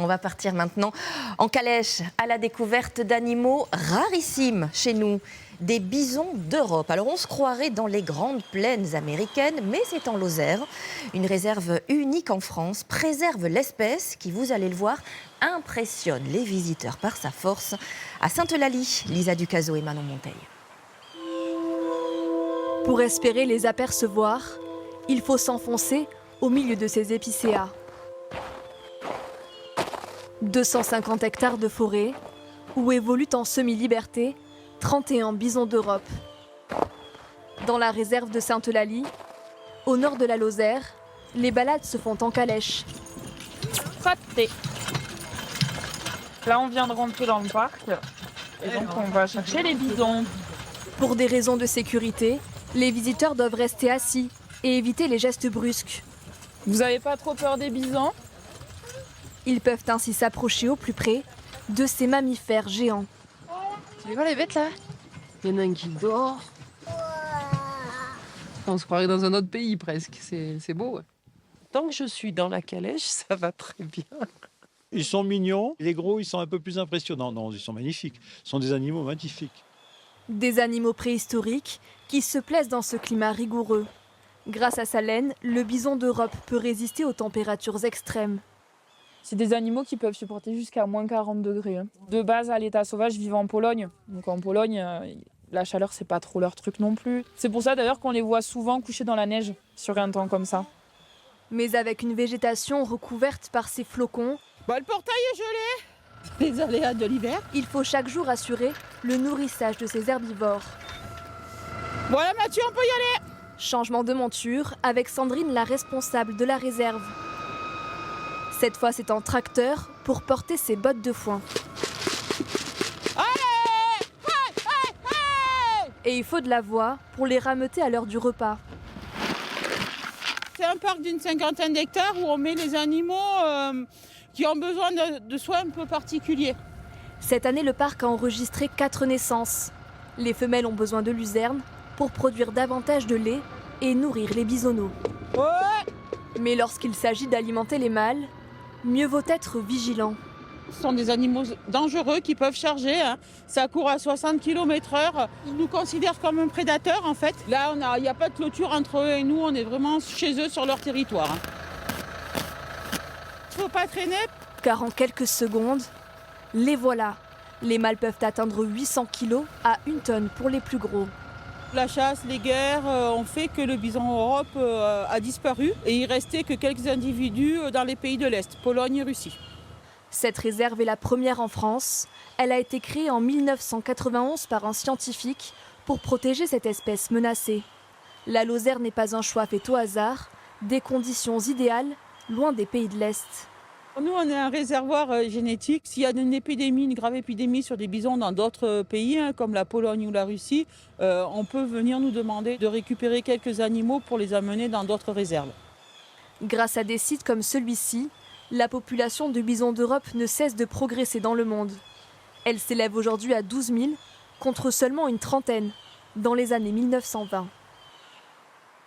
On va partir maintenant en calèche à la découverte d'animaux rarissimes chez nous, des bisons d'Europe. Alors on se croirait dans les grandes plaines américaines, mais c'est en Lozère. Une réserve unique en France préserve l'espèce qui, vous allez le voir, impressionne les visiteurs par sa force. À Sainte-Eulalie, Lisa Ducazo et Manon Monteil. Pour espérer les apercevoir, il faut s'enfoncer au milieu de ces épicéas. 250 hectares de forêt, où évoluent en semi-liberté 31 bisons d'Europe. Dans la réserve de Sainte-Eulalie, au nord de la Lozère, les balades se font en calèche. Pâté. Là, on vient de rentrer dans le parc, et donc on va chercher les bisons. Pour des raisons de sécurité, les visiteurs doivent rester assis et éviter les gestes brusques. Vous n'avez pas trop peur des bisons ? Ils peuvent ainsi s'approcher au plus près de ces mammifères géants. Tu les vois les bêtes là? Il y en a un qui dort. On se croirait dans un autre pays presque, c'est beau. Ouais. Tant que je suis dans la calèche, ça va très bien. Ils sont mignons, les gros ils sont un peu plus impressionnants. Non, ils sont magnifiques, ce sont des animaux magnifiques. Des animaux préhistoriques qui se plaisent dans ce climat rigoureux. Grâce à sa laine, le bison d'Europe peut résister aux températures extrêmes. C'est des animaux qui peuvent supporter jusqu'à moins 40 degrés. De base, à l'état sauvage, vivent en Pologne. Donc en Pologne, la chaleur, c'est pas trop leur truc non plus. C'est pour ça d'ailleurs qu'on les voit souvent couchés dans la neige sur un temps comme ça. Mais avec une végétation recouverte par ces flocons, le portail est gelé. Les aléas de l'hiver. Il faut chaque jour assurer le nourrissage de ces herbivores. Voilà Mathieu, on peut y aller. Changement de monture avec Sandrine, la responsable de la réserve. Cette fois, c'est en tracteur pour porter ses bottes de foin. Allez, hey. Et il faut de la voix pour les rameuter à l'heure du repas. C'est un parc d'une 50aine d'hectares où on met les animaux qui ont besoin de soins un peu particuliers. Cette année, le parc a enregistré 4 naissances. Les femelles ont besoin de luzerne pour produire davantage de lait et nourrir les bisonneaux. Ouais. Mais lorsqu'il s'agit d'alimenter les mâles, mieux vaut être vigilant. Ce sont des animaux dangereux qui peuvent charger. Ça court à 60 km/h. Ils nous considèrent comme un prédateur en fait. Là, il n'y a pas de clôture entre eux et nous. On est vraiment chez eux sur leur territoire. Il ne faut pas traîner. Car en quelques secondes, les voilà. Les mâles peuvent atteindre 800 kg à 1 tonne pour les plus gros. La chasse, les guerres ont fait que le bison en Europe a disparu et il restait que quelques individus dans les pays de l'Est, Pologne et Russie. Cette réserve est la première en France. Elle a été créée en 1991 par un scientifique pour protéger cette espèce menacée. La Lozère n'est pas un choix fait au hasard, des conditions idéales, loin des pays de l'Est. Nous, on est un réservoir génétique. S'il y a une grave épidémie sur des bisons dans d'autres pays, comme la Pologne ou la Russie, on peut venir nous demander de récupérer quelques animaux pour les amener dans d'autres réserves. Grâce à des sites comme celui-ci, la population de bisons d'Europe ne cesse de progresser dans le monde. Elle s'élève aujourd'hui à 12 000, contre seulement une trentaine dans les années 1920.